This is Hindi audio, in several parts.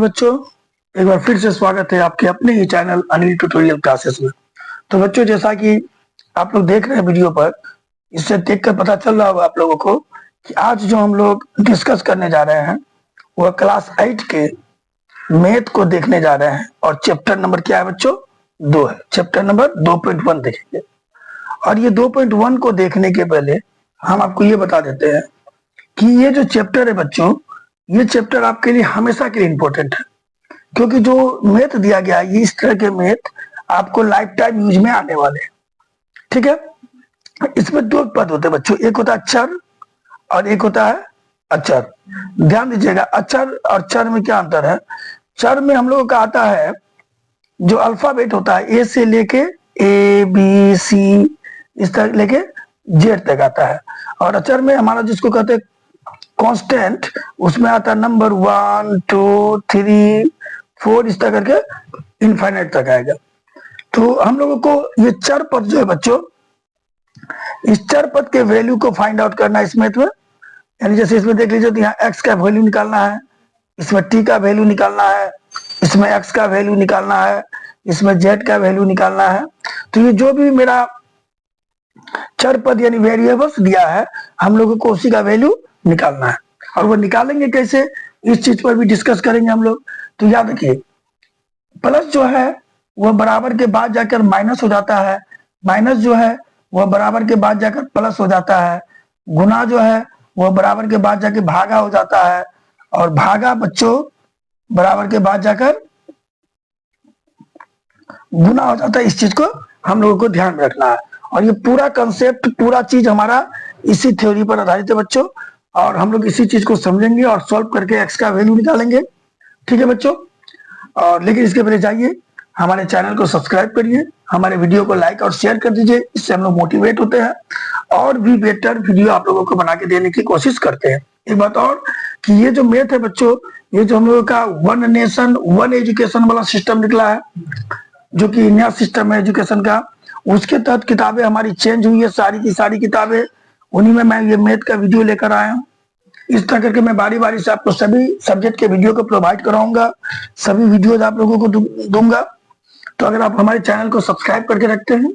बच्चों, एक बार फिर से स्वागत है आपके अपने ही चैनल अनिल ट्यूटोरियल क्लासेस में। तो बच्चों, जैसा कि आप लोग देख रहे हैं वीडियो पर, इससे देखकर पता चल रहा होगा आप लोगों को कि आज जो हम लोग डिस्कस करने जा रहे हैं वह क्लास 8 के मैथ को देखने जा रहे हैं। और चैप्टर नंबर क्या है बच्चों? 2 है। चैप्टर नंबर 2.1 देखेंगे। और ये 2.1 को देखने के पहले हम आपको ये बता देते हैं कि ये जो चैप्टर है बच्चों, ये चैप्टर आपके लिए हमेशा के लिए इंपॉर्टेंट है, क्योंकि जो मैथ दिया गया है, ये इस तरह के मैथ आपको लाइफ टाइम यूज में आने वाले हैं। ठीक है, इसमें दो पद होते हैं बच्चों, एक होता है चर और एक होता है अचर। ध्यान दीजिएगा, अचर और चर में क्या अंतर है। चर में हम लोगों का आता है जो अल्फाबेट होता है, ए से लेके ए बी सी इस तरह लेके जेड तक आता है। और अचर में हमारा जिसको कहते हैं कांस्टेंट, उसमें आता है नंबर 1 2 3 4 इस तरह करके इनफाइनाइट तक आएगा। तो हम लोगों को ये चर पद जो है बच्चों, इस चर पद के वैल्यू को फाइंड आउट करना है इस मैथ में। यानी जैसे इसमें देख लीजिए तो यहाँ x का वैल्यू निकालना है, इसमें t का वैल्यू निकालना है, इसमें x का वैल्यू निकालना है, इसमें z का वैल्यू निकालना है। तो ये जो भी मेरा चर पद यानी वेरिएबल्स दिया है, हम लोगों को उसी का वैल्यू निकालना है। और वो निकालेंगे कैसे, इस चीज पर भी डिस्कस करेंगे हम लोग। तो याद रखिए, प्लस जो है वह बराबर के बाद जाकर माइनस हो जाता है, माइनस जो है वह बराबर के बाद जाकर प्लस हो जाता है, गुना जो है वह बराबर के बाद जाकर भागा हो जाता है, और भागा बच्चों बराबर के बाद जाकर गुना हो जाता है। इस चीज को हम लोगों को ध्यान में रखना है। और ये पूरा कंसेप्ट, पूरा चीज हमारा इसी थ्योरी पर आधारित है बच्चों। और हम लोग इसी चीज को समझेंगे और सॉल्व करके एक्स का वैल्यू निकालेंगे। ठीक है बच्चों, और लेकिन इसके पहले जाइए हमारे चैनल को सब्सक्राइब करिए, हमारे वीडियो को लाइक और शेयर कर दीजिए। इससे हम लोग मोटिवेट होते हैं और भी बेटर वीडियो आप लोगों को बना के देने की कोशिश करते हैं। एक बात और कि ये जो मैथ है बच्चों, ये जो हम लोगों का वन नेशन वन एजुकेशन वाला सिस्टम निकला है, जो कि नया सिस्टम है एजुकेशन का, उसके तहत किताबें हमारी चेंज हुई है, सारी की सारी किताबें। उन्हीं में मैं ये मैथ का वीडियो लेकर आया हूँ। इस तरह करके मैं बारी बारी से आपको सभी सब्जेक्ट के वीडियो को प्रोवाइड कराऊंगा, सभी वीडियोज आप लोगों को दूंगा। तो अगर आप हमारे चैनल को सब्सक्राइब करके रखते हैं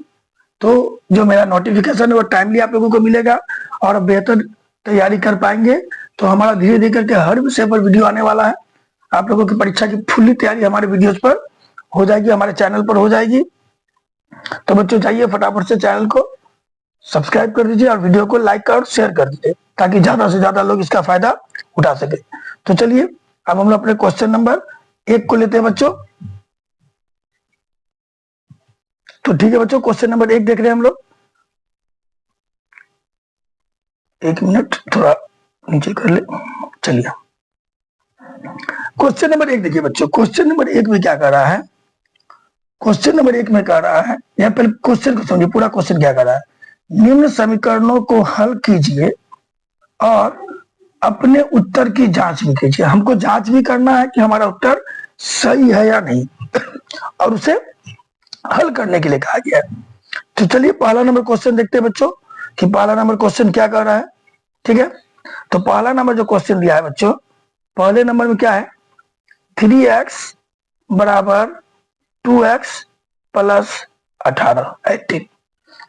तो जो मेरा नोटिफिकेशन है वो टाइमली आप लोगों को मिलेगा और बेहतर तैयारी कर पाएंगे। तो हमारा धीरे धीरे करके हर विषय पर वीडियो आने वाला है। आप लोगों की परीक्षा की फुल्ली तैयारी हमारे वीडियोज पर हो जाएगी, हमारे चैनल पर हो जाएगी। तो बच्चों जाइए फटाफट से चैनल को सब्सक्राइब कर दीजिए और वीडियो को लाइक और शेयर कर दीजिए, ताकि ज्यादा से ज्यादा लोग इसका फायदा उठा सके। तो चलिए अब हम लोग अपने क्वेश्चन नंबर 1 को लेते हैं बच्चों। तो ठीक है बच्चों, क्वेश्चन नंबर 1 देख रहे हैं हम लोग। 1 मिनट थोड़ा नीचे कर ले। चलिए क्वेश्चन नंबर 1 देखिए बच्चों। क्वेश्चन नंबर 1 में क्या कर रहा है, क्वेश्चन नंबर 1 में कह रहा है, यहाँ पहले क्वेश्चन को समझिए, पूरा क्वेश्चन क्या कर रहा है। निम्न समीकरणों को हल कीजिए और अपने उत्तर की जांच भी कीजिए। हमको जांच भी करना है कि हमारा उत्तर सही है या नहीं और उसे हल करने के लिए कहा गया है। तो चलिए पहला नंबर क्वेश्चन देखते हैं बच्चों कि पहला नंबर क्वेश्चन क्या कर रहा है। ठीक है, तो पहला नंबर जो क्वेश्चन दिया है बच्चों, पहले नंबर में क्या है, 3x बराबर 2x प्लस 18 18।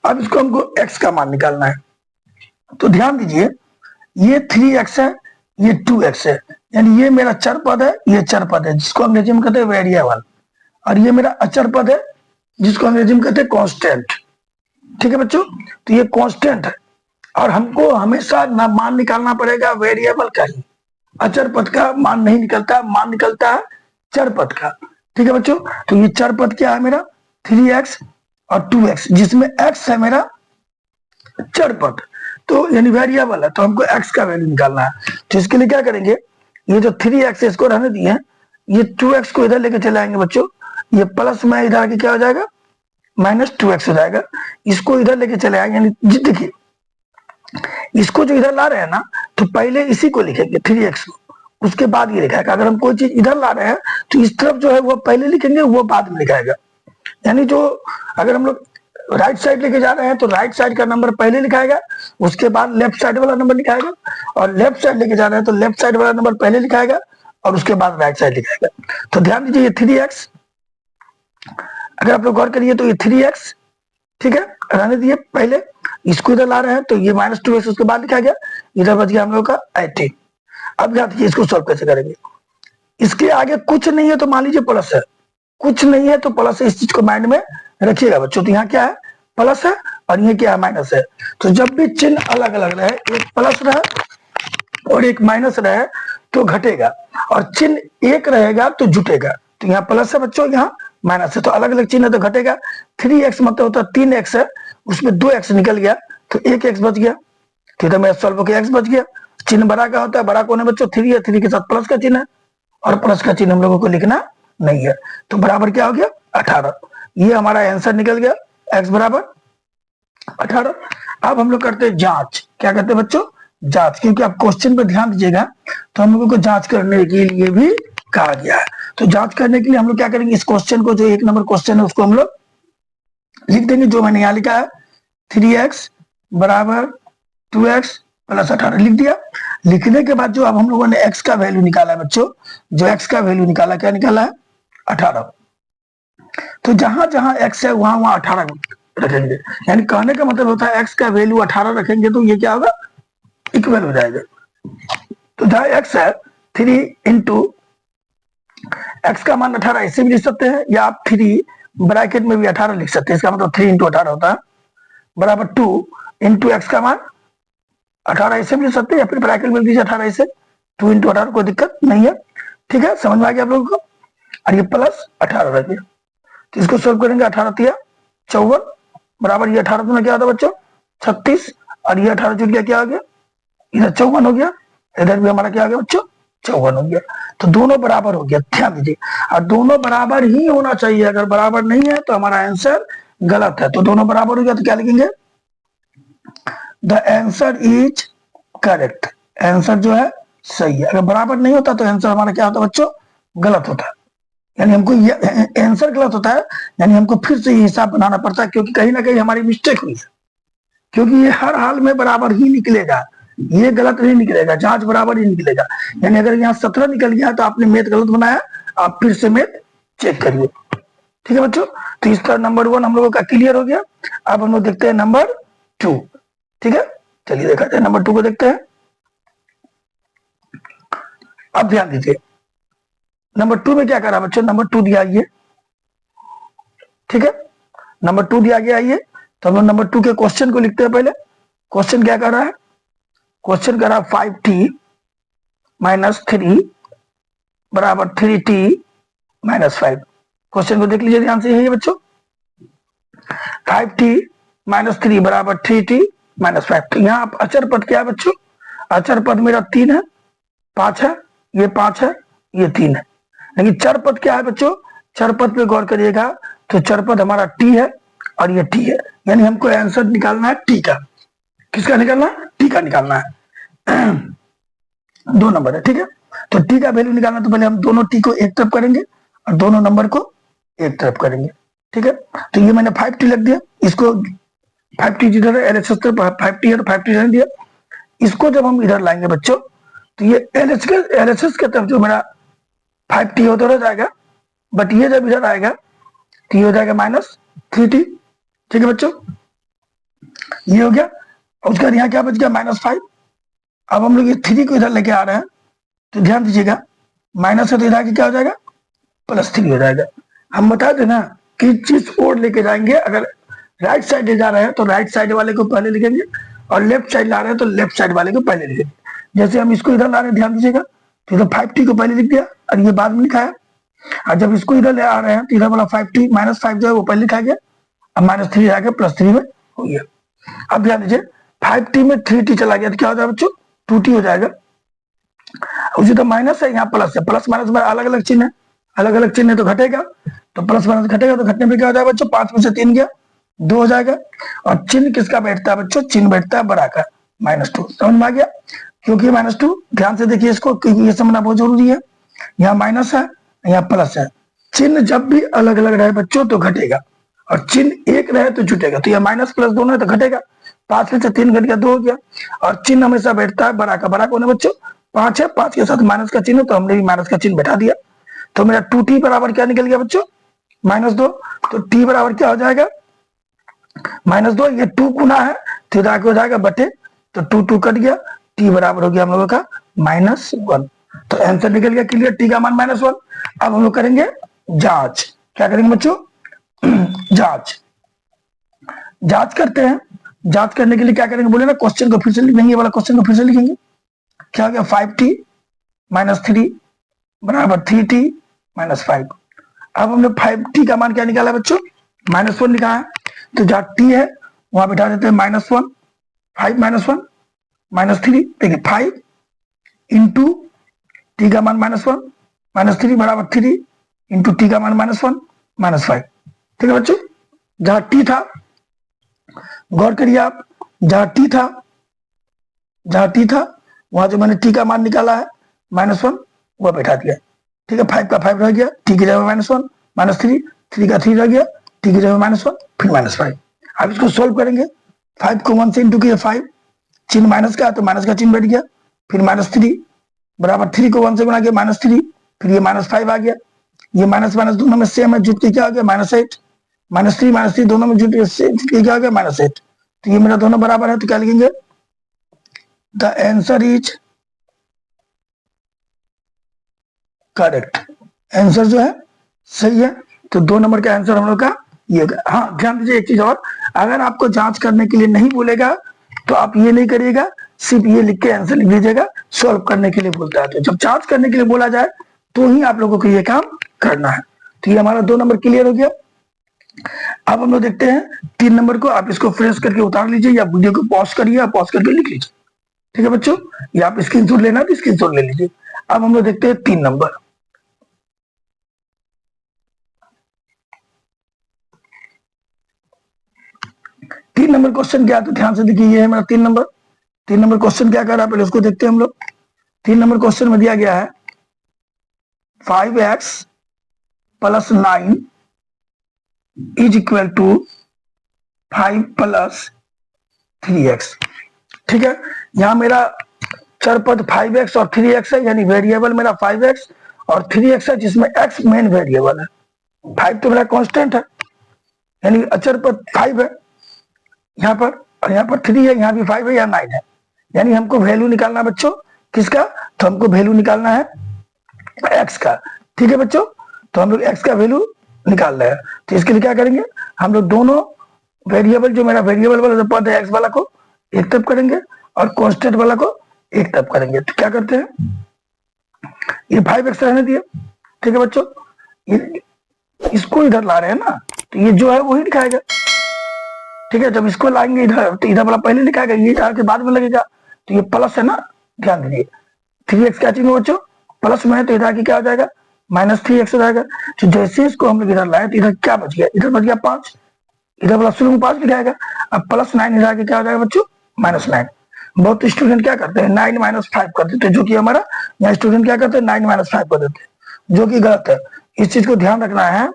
अब इसको हमको x का मान निकालना है। तो ध्यान दीजिए, ये 3x है, ये 2x है, यानी ये मेरा चर पद है, ये चर पद है जिसको अंग्रेजी में कहते हैं वेरिएबल, और ये मेरा अचर पद है जिसको अंग्रेजी में कहते हैं कांस्टेंट। ठीक है बच्चों, तो ये कांस्टेंट है और हमको हमेशा ना मान निकालना पड़ेगा वेरिएबल का ही, अचर पद का मान नहीं निकलता, मान निकलता है चर पद का। ठीक है बच्चों, तो ये चर पद क्या है मेरा 3x और 2x, जिसमें x है मेरा चर पद, तो यानी वेरिएबल है, तो हमको x का वैल्यू निकालना है। तो इसके लिए क्या करेंगे, ये जो 3x इसको रहने दिए, ये 2x को इधर लेके चले आएंगे बच्चों, ये प्लस में इधर आके क्या हो जाएगा -2x हो जाएगा। इसको इधर लेके चले आएंगे, यानी देखिए इसको जो इधर ला रहे हैं ना, तो पहले इसी को लिखेंगे 3x को, उसके बाद ये लिखाएगा। अगर हम कोई चीज इधर ला रहे हैं तो इस तरफ जो है वो पहले लिखेंगे, वो बाद में लिखाएगा। यानी जो अगर हम लोग राइट साइड लेके जा रहे हैं तो राइट साइड का नंबर पहले लिखाएगा, उसके बाद लेफ्ट साइड वाला नंबर लिखाएगा, और लेफ्ट साइड लेके जा रहे हैं तो लेफ्ट साइड वाला नंबर पहले लिखाएगा और उसके बाद राइट साइड लिखाएगा। तो ध्यान दीजिए ये 3x, अगर आप लोग गौर करिए तो ये 3x, ठीक है, रहने दिए। पहले इसको इधर ला रहे हैं तो ये -2x उसके बाद लिखा गया, इधर बच गया हम लोग का 18। अब ध्यान दीजिए इसको सॉल्व कैसे करेंगे। इसके आगे कुछ नहीं है तो मान लीजिए प्लस है, कुछ नहीं है तो प्लस है, इस चीज को माइंड में रखिएगा बच्चों। तो यहाँ क्या है, प्लस है, और ये क्या है, माइनस है। तो जब भी चिन्ह अलग अलग रहे, एक प्लस रहे और एक माइनस रहे तो घटेगा, और चिन्ह एक रहेगा तो जुटेगा। तो यहाँ प्लस है बच्चों, यहाँ माइनस है, तो अलग अलग चिन्ह है तो घटेगा। 3x मतलब होता है 3x है, उसमें 2x निकल गया तो 1x बच गया। ठीक है, मेरा सॉल्व होकर x बच गया। चिन्ह बड़ा का होता है, बड़ा कौन है बच्चों, 3 है, 3 के साथ प्लस का चिन्ह है, और प्लस का चिन्ह हम लोगों को लिखना नहीं है। तो बराबर क्या हो गया, 18। ये हमारा आंसर निकल गया, x बराबर 18। अब हम लोग करते हैं जांच। क्या करते हैं बच्चों, जांच, क्योंकि आप क्वेश्चन पे ध्यान दीजिएगा तो हम लोगों को जांच करने के लिए भी कहा गया है। तो जांच करने के लिए हम लोग क्या करेंगे, इस क्वेश्चन को, जो 1 नंबर क्वेश्चन है, उसको हम लोग लिख देंगे जो मैंने यहाँ लिखा है, 3x बराबर 2x प्लस 18 लिख दिया। लिखने के बाद जो अब हम लोगों ने x का वैल्यू निकाला है बच्चों, जो x का वैल्यू निकाला, क्या निकाला है, 18। तो जहां जहां x है वहां वहां 18 रखेंगे। यानी कहने का मतलब होता है x का वैल्यू 18 रखेंगे तो ये क्या होगा, इक्वल हो जाएगा। तो जहां x है 3 इंटू x का मान 18 ऐसे भी लिख सकते हैं, या आप 3 ब्रैकेट में भी 18 लिख सकते हैं। इसका मतलब 3 इंटू 18 होता है बराबर 2 इंटू एक्स का मान 18 ऐसे भी लिख सकते हैं, या फिर ब्रैकेट में दीजिए 18 ऐसे, 2 इंटू 18, कोई दिक्कत नहीं है। ठीक है, समझ में आ गया आप लोगों को। और ये प्लस 18 रह गया, तो इसको सॉल्व करेंगे। 18 तिया 54 बराबर, ये 18 में क्या होता है बच्चों, 36, और ये 18 जुड़ गया, क्या हो गया, इधर 54 हो गया, इधर भी हमारा क्या हो गया बच्चों, 54 हो गया। तो दोनों बराबर हो गया, ध्यान दीजिए। और दोनों बराबर ही होना चाहिए, अगर बराबर नहीं है तो हमारा आंसर गलत है। तो दोनों बराबर हो गया तो क्या लिखेंगे, the answer is correct, answer जो है सही है। अगर बराबर नहीं होता तो आंसर हमारा क्या होता है बच्चों, गलत होता है। यानी हमको आंसर गलत होता है, यानी हमको फिर से ये हिसाब बनाना पड़ता है, क्योंकि कहीं ना कहीं हमारी मिस्टेक हुई है। क्योंकि ये हर हाल में बराबर ही निकलेगा, ये गलत नहीं निकलेगा, जांच बराबर ही निकलेगा। यानी अगर यहाँ 17 निकल गया तो आपने मैथ गलत बनाया, आप फिर से मैथ चेक करिए। ठीक है बच्चों, तो इसका नंबर 1 हम लोगों का क्लियर हो गया। अब हम लोग देखते हैं नंबर 2। ठीक है, चलिए देखा जाए नंबर 2 को देखते हैं। अब ध्यान दीजिए नंबर 2 में क्या करा बच्चों, नंबर 2 दिया ये, ठीक है, नंबर 2 दिया गया ये। तो हम लोग नंबर 2 के क्वेश्चन को लिखते हैं। पहले क्वेश्चन क्या कर रहा है, क्वेश्चन कर रहा है 5t माइनस 3 बराबर 3t माइनस 5। क्वेश्चन को देख लीजिए ध्यान से, यही है बच्चों, 5t माइनस 3 बराबर 3t माइनस 5। तो यहाँ अचर पद क्या है बच्चों, अचर पद मेरा 3 है, 5 है, ये 5 है, ये 3 है। लेकिन चर पद क्या है बच्चों, चर पद पे गौर करिएगा तो चर पद हमारा t है और ये t है। यानी हमको आंसर निकालना है t का। किसका निकालना है, t का निकालना है। 2 नंबर है, ठीक है। तो t का वैल्यू निकालना, तो पहले हम दोनों t को एक तरफ करेंगे और दोनों नंबर को एक तरफ करेंगे। ठीक है, तो ये मैंने 5t लिख दिया, इसको 5t जिधर है LHS तरफ 5t है तो 5t रहने दिया। इसको जब हम इधर लाएंगे बच्चों तो ये LHS के तरफ जो मेरा 5t होता रह जाएगा, बट ये जब इधर आएगा तो ये हो जाएगा -3t। ठीक है बच्चों, ये हो गया। उसके बाद यहाँ क्या बच गया, -5। अब हम लोग ये 3 को इधर लेके आ रहे हैं, तो ध्यान दीजिएगा, माइनस है तो इधर आके क्या हो जाएगा, +3 हो जाएगा। हम बता दें ना कि चीज और लेके जाएंगे, अगर राइट साइड ले जा रहे हैं तो राइट साइड वाले को पहले लिखेंगे, और लेफ्ट साइड ला रहे हैं तो लेफ्ट साइड वाले को पहले लिखेंगे। जैसे हम इसको इधर ला रहे हैं, ध्यान दीजिएगा, तो इधर 5t को पहले लिख दिया और ये बाद में लिखा है। और जब इसको इधर ले आ रहे हैं तो इधर वाला 5t -5 जो है वो पहले लिखा गया, अब -3 आके +3 में हो गया। अब ध्यान दीजिए 5t में 3t चला गया तो क्या हो जाएगा बच्चों, 2t हो जाएगा। उसी तो माइनस है, यहाँ प्लस है, प्लस माइनस में अलग अलग चिन्ह है, अलग अलग चिन्ह है तो घटेगा, तो प्लस माइनस घटेगा, तो घटने में क्या हो जाएगा बच्चों, 5 में से 3 गया, 2 हो जाएगा। और चिन्ह किसका बैठता है बच्चों, चिन्ह बैठता है बड़ा का, -2। समझ में आ गया, क्योंकि -2, ध्यान से देखिए इसको, क्योंकि ये समझना बहुत जरूरी है। यहाँ माइनस है, यहाँ प्लस है, चिन्ह जब भी अलग अलग रहे बच्चों तो घटेगा, और चिन्ह एक रहे तो जुटेगा। तो यह माइनस प्लस दोनों है तो घटेगा, 5 में से 3 घट गया, 2 हो गया। और चिन्ह हमेशा बैठता है बड़ा का, बड़ा कौन है बच्चों, 5 है, 5 के साथ माइनस का चिन्ह, तो हमने भी माइनस का चिन्ह बैठा दिया। तो मेरा 2t बराबर क्या निकल गया बच्चों, -2। तो t बराबर क्या हो जाएगा, -2। ये 2 गुना है तो इधर आके हो जाएगा बटे, तो 2 कट गया, t बराबर हो गया हम लोगों का -1। तो आंसर निकल गया क्लियर, t का मान -1। अब हम लोग करेंगे जांच। क्या करेंगे बच्चों, जांच। जांच करते हैं। जांच करने के लिए क्या करेंगे बोले ना, क्वेश्चन को फिर से लिख देंगे, वाला क्वेश्चन को फिर से लिखेंगे। क्या हो गया, 5t - 3 बराबर 3t - 5। अब हमने 5t का मान क्या निकाला बच्चों, -1 लिखा है। तो जहाँ t है वहां बैठा देते हैं -1, 5 -1 -3। देखिए 5 इंटू टी का मान -1 -3 बराबर 3 इंटू टी का मान -1 -5। ठीक है बच्चों, जहां टी था, गौर करिए आप, जहां टी था वहां जो मैंने टी का मान निकाला है -1 वह बैठा दिया। ठीक है, 5 का 5 रह गया, टी की जगह -1 -3, 3 का 3 रह गया, टी की जगह -1 फिर -5। अब इसको सोल्व करेंगे। 5 को 1 से इंटू किया 5, चिन्ह माइनस का तो माइनस का चिन्ह बैठ गया, फिर -3 बराबर 3 को 1 से गुणा किया -3, फिर ये -5 आ गया। ये माइनस माइनस दोनों में सेम है, जुट के क्या हो गया -8, -3 दोनों में जुट के क्या हो गया -8। तो ये मेरा दोनों बराबर है, तो क्या लिखेंगे, the answer is correct. Answer जो है सही है। तो 2 नंबर का आंसर हम लोग का ये होगा। हाँ ध्यान दीजिए एक चीज और, अगर आपको जांच करने के लिए नहीं बोलेगा तो आप ये नहीं करिएगा, सिर्फ ये लिख के आंसर लिख लीजिएगा। सॉल्व करने के लिए बोलता है तो जब जांच करने के लिए बोला जाए तो ही आप लोगों को ये काम करना है। तो ये हमारा 2 नंबर क्लियर हो गया। अब हम लोग देखते हैं 3 नंबर को। आप इसको फ्रेश करके उतार लीजिए या वीडियो को पॉज करिए, या पॉज करके लिख लीजिए। ठीक है बच्चों, या आप स्क्रीनशॉट लेना तो स्क्रीनशॉट ले लीजिए। अब हम लोग देखते हैं 3 नंबर। तीन नंबर क्वेश्चन क्या है, तो ध्यान से देखिए, ये है मेरा 3 नंबर। 3 नंबर क्वेश्चन क्या कर रहा है पहले उसको देखते हैं हम लोग। 3 नंबर क्वेश्चन में दिया गया है 5x + 9 is equal to 5 + 3x। ठीक है, यहां मेरा चरपद 5x और 3x है, यानी वेरिएबल मेरा 5x और 3x है, जिसमें x मेन वेरिएबल है। 5 तो मेरा कांस्टेंट है, यानी अचरपद 5 है यहाँ पर, और यहाँ पर 3 है, यहाँ भी 5 है, यहाँ 9 है। यानी हमको वैल्यू निकालना है बच्चों किसका, तो हमको वैल्यू निकालना है x का। ठीक है बच्चों, तो हम लोग x का वैल्यू निकाल रहे हैं। तो इसके लिए क्या करेंगे, हम लोग दोनों वेरिएबल, जो मेरा वेरिएबल वाला जो पद है x वाला को एक तरफ करेंगे और कांस्टेंट वाला को एक तरफ करेंगे। तो क्या करते हैं, ये 5x रहने दिए। ठीक है बच्चों, इसको इधर ला रहे हैं ना, तो ये जो है वही दिखाएगा। ठीक है, जब इसको लाएंगे इधर तो इधर वाला पहले लिखाएगा, ये आके बाद में लगेगा। तो ये प्लस है ना, ध्यान दीजिए 3x क्या चिन्ह बच्चों, प्लस में है, तो इधर की क्या हो जाएगा -3x हो जाएगा। तो जैसे इसको हम लोग इधर लाए तो इधर क्या बच गया, इधर बच गया 5, इधर वाला शुरू में 5 लिखाएगा। अब +9 इधर आके क्या हो जाएगा बच्चों -9। बहुत स्टूडेंट क्या करते हैं 9 - 5 कर देते हैं, जो कि हमारा यहाँ स्टूडेंट क्या करते हैं 9 - 5 कर देते हैं, जो कि गलत है। इस चीज को ध्यान रखना है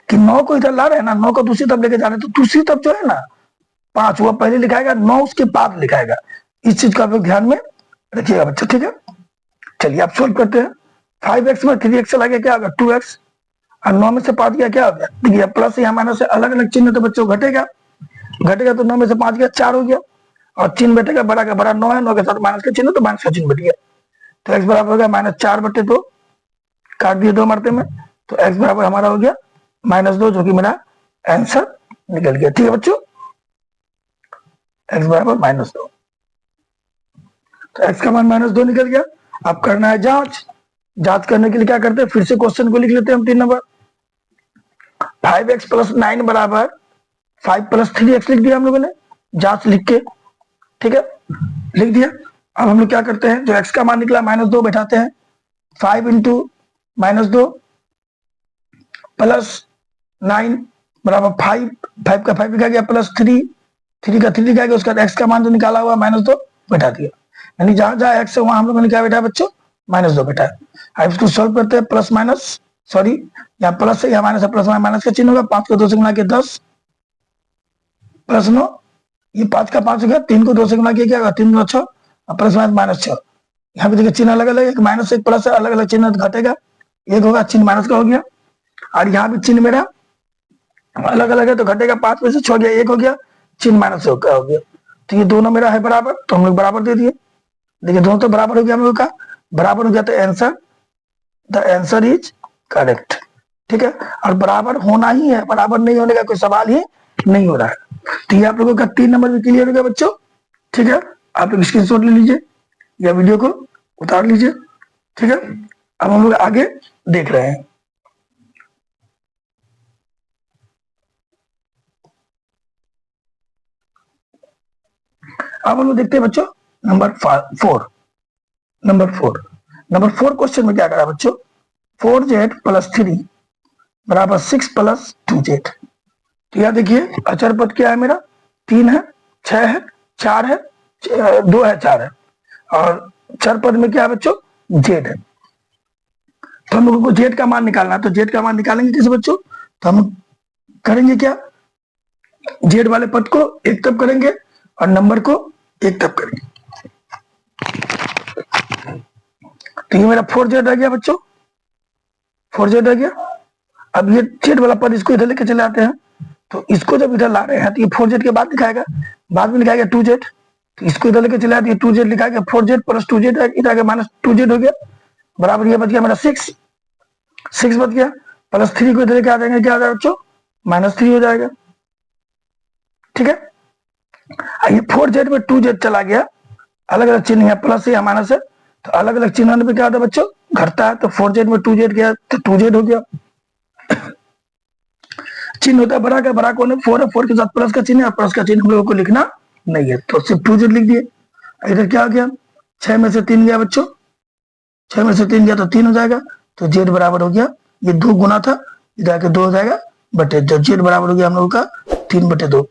कि 9 को इधर ला रहे हैं ना, 9 को दूसरी तरफ लेके जा रहे हैं, तो दूसरी तरफ जो है ना 5 वो पहले लिखाएगा, 9 उसके बाद लिखाएगा। इस चीज का आप लोग ध्यान में रखिएगा बच्चों। ठीक है, चलिए आप सोल्व करते हैं। 5x में 3x से लगे क्या होगा 2x, और 9 में से 5 गया क्या हो गया, देखिए प्लस या माइनस से अलग अलग चिन्ह तो बच्चों घटेगा, तो 9 में से 5 गया 4 हो गया, और चिन्ह बैठेगा बड़ा का बड़ा 9 है, 9 के साथ माइनस का चिन्ह, तो माइनस का चिन्ह बैठ गया। तो x बराबर हो गया -4/2, काट दिए 2 मरते में, तो x बराबर हमारा हो गया -2, जो कि मेरा आंसर निकल गया। ठीक है बच्चों, x बराबर -2, तो x का मान -2 निकल गया। अब करना है जांच। जांच करने के लिए क्या करते हैं, फिर से क्वेश्चन को लिख लेते हैं हम 3 नंबर। 5x + 9 बराबर 5 + 3x लिख दिया हम लोगों ने, जांच लिख के। ठीक है, लिख दिया। अब हम लोग क्या करते हैं, जो x का मान निकला -2 बैठाते हैं, 5 × -2 + 9 बराबर 5, 5 का 5 लिखा गया, +3, 3 का 3 लिखा गया, उसका x का मान जो निकाला हुआ -2 बैठा दिया। यानी जहां जहां x है वहां हम लोगों ने क्या बैठा बच्चों -2 बैठा है। अब इसको सॉल्व करते हैं, प्लस माइनस, सॉरी यहाँ प्लस है, यहाँ माइनस है, प्लस माइनस का चिन्ह होगा। 5 को 2 से गुणा किया 10 + 9, ये 5 का 5 हो गया, 3 को 2 से गुणा किया क्या होगा 3 × 6, प्लस -6। यहाँ पे देखिए चिन्ह अलग अलग, एक माइनस एक प्लस है, अलग अलग चिन्ह घटेगा। एक होगा, चिन्ह माइनस का हो गया। और यहाँ भी चिन्ह मेरा अलग अलग है, तो घटेगा 5 में से 6 गया, 1 हो गया, चिन्ह माइनस हो गया। तो ये दोनों मेरा है बराबर, तो हम लोग बराबर दे दिए। देखिए दोनों तो बराबर हो गया हम लोग का, बराबर हो गया, तो answer, the answer is correct. ठीक है, और बराबर होना ही है, बराबर नहीं होने का कोई सवाल ही नहीं हो रहा है। तो ये आप लोगों का 3 नंबर भी क्लियर हो गया बच्चों। ठीक है, आप लोग स्क्रीनशॉट ले लीजिए या वीडियो को उतार लीजिए। ठीक है, अब हम लोग आगे देख रहे हैं। अब हम लोग देखते हैं बच्चों नंबर 4। नंबर 4 क्वेश्चन में क्या करा बच्चों, 4z + 3 बराबर 6 + 2z। तो यह देखिए अचर पद क्या है मेरा, 3 है, 6 है, 4 है, 2 है, 4 है, और चर पद में क्या है बच्चों, जेड है। तो हम लोगों को जेड का मान निकालना है, तो जेड का मान निकालेंगे कैसे बच्चों, तो हम करेंगे क्या, जेड वाले पद को एक तरफ करेंगे और नंबर को एक तरफ करेंगे। तो ये मेरा 4z रह गया बच्चों, 4z रह गया। अब ये जेड वाला पद इसको इधर लेके चले आते हैं, तो इसको जब इधर ला रहे हैं तो ये 4z के बाद दिखाएगा, बाद में लिखाएगा 2z। तो इसको इधर लेके चले आते हैं, 2z लिखाएगा, 4z + 2z इधर आगे -2z हो गया, बराबर ये बच गया मेरा 6 बच गया, +3 को इधर लेके आ जाएंगे, क्या आ जाएगा बच्चों, -3 हो जाएगा। ठीक है, ये 4z में 2z चला गया, अलग अलग चिन्ह है, प्लस है या माइनस है, तो अलग अलग चिन्ह पे क्या होता है बच्चों, घटता है। तो 4z में 2z गया तो 2z हो गया। चिन्ह होता है बड़ा का, बड़ा कौन है, 4 है, 4 के साथ प्लस का चिन्ह है, प्लस का चिन्ह हम लोगों को लिखना नहीं है, तो सिर्फ 2z लिख दिए। इधर क्या हो गया, 6 में से 3 गया बच्चों, 6 में से 3 गया तो 3 हो जाएगा, तो z बराबर हो गया, ये 2 गुना था, इधर आके 2 हो जाएगा बटे, जब z बराबर हो गया हम लोगों का 3/2,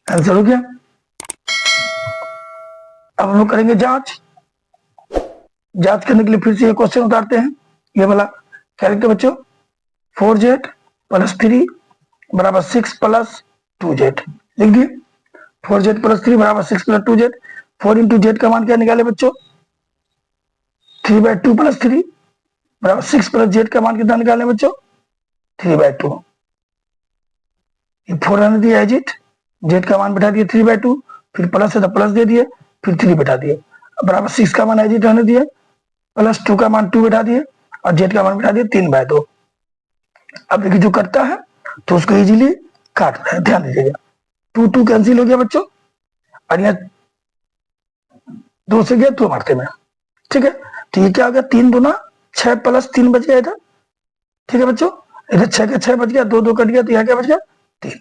आंसर हो गया। अब हम लोग करेंगे जांच करने के लिए फिर से ये क्वेश्चन उतारते हैं, ये वाला क्या लिखते बच्चों, 4z + 3 बराबर 6 + 2z लिख दिए। 4z + 3 बराबर 6 + 2z। 4 × z का मान क्या निकाले बच्चों, 3/2 + 3 बराबर 6 + z का मान कितना निकाले बच्चों, 3/2। ये 4 रहने दिया, एजिट, z का मान बैठा दिए 3/2, फिर प्लस है तो प्लस दे दिए, फिर 3 बैठा दिए, बराबर 6 का मान एजिट रहने दिए, +2 का मान 2 बैठा दिए, और z का मान बैठा दिए 3/2। अब देखिए जो करता है तो उसको इजीली काटना है, ध्यान दीजिएगा, 2 कैंसिल हो गया बच्चों, और यहाँ 2 से गया 2 मारते में। ठीक है, तो ये क्या हो गया, 3 दूना 6 + 3 बच गया इधर। ठीक है बच्चों, इधर 6 का 6 बच गया, 2 कट गया, तो यहाँ क्या बच गया 3,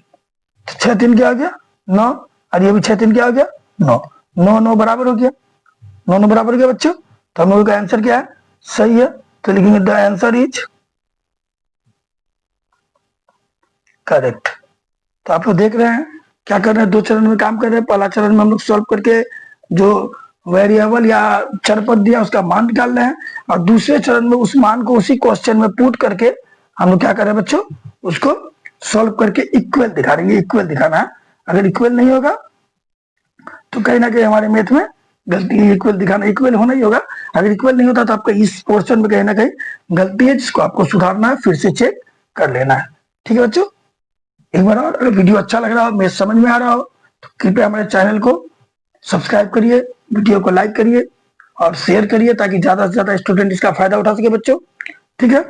तो 6 3 क्या हो गया 9, और ये भी 6 3 क्या हो गया 9, 9 9 बराबर हो गया, 9 9 बराबर हो गया बच्चों। तो हम लोगों का आंसर क्या है, सही है, तो लिखेंगे द आंसर इज करेक्ट। तो आप लोग देख रहे हैं क्या कर रहे हैं, 2 चरण में काम कर रहे हैं। पहला चरण में हम लोग सॉल्व करके जो वेरिएबल या चर पद दिया उसका मान निकाल रहे हैं, और दूसरे चरण में उस मान को उसी क्वेश्चन में पुट करके हम लोग क्या कर रहे हैं बच्चों, उसको सॉल्व करके इक्वल दिखा रहे हैं। इक्वल दिखाना है, अगर इक्वल नहीं होगा तो कहीं ना कहीं हमारे मैथ में गलती है, इक्वल दिखाना, इक्वल होना ही होगा। अगर इक्वल नहीं होता तो आपका इस पोर्शन में कहीं ना कहीं गलती है, जिसको आपको सुधारना है, फिर से चेक कर लेना है। ठीक है बच्चों, एक बार और अगर वीडियो अच्छा लग रहा हो, मैथ समझ में आ रहा हो, तो कृपया हमारे चैनल को सब्सक्राइब करिए, वीडियो को लाइक करिए और शेयर करिए, ताकि ज्यादा से ज्यादा स्टूडेंट इसका फायदा उठा सके बच्चों। ठीक है,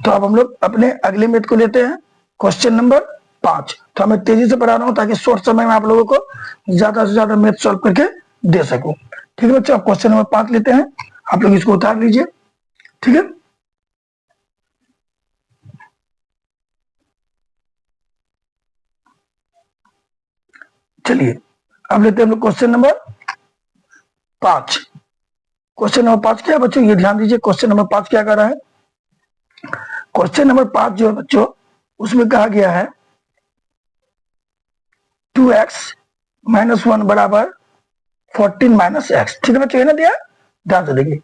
तो अब हम लोग अपने अगले मैथ को लेते हैं, क्वेश्चन नंबर 5। तो मैं तेजी से पढ़ा रहा हूँ ताकि शॉर्ट समय में आप लोगों को ज्यादा से ज्यादा मैथ सॉल्व करके दे सकूं। ठीक है बच्चों, अब क्वेश्चन नंबर 5 लेते हैं, आप लोग इसको उतार लीजिए। ठीक है, चलिए अब लेते हैं हम लोग क्वेश्चन नंबर 5। क्वेश्चन नंबर 5 क्या है बच्चों, ये ध्यान दीजिए, क्वेश्चन नंबर 5 क्या कर रहा है। क्वेश्चन नंबर 5 जो है बच्चों, उसमें कहा गया है 2x - 1 बराबर 14 - x। ठीक है बच्चों, ये ना दिया, ध्यान से देखिए,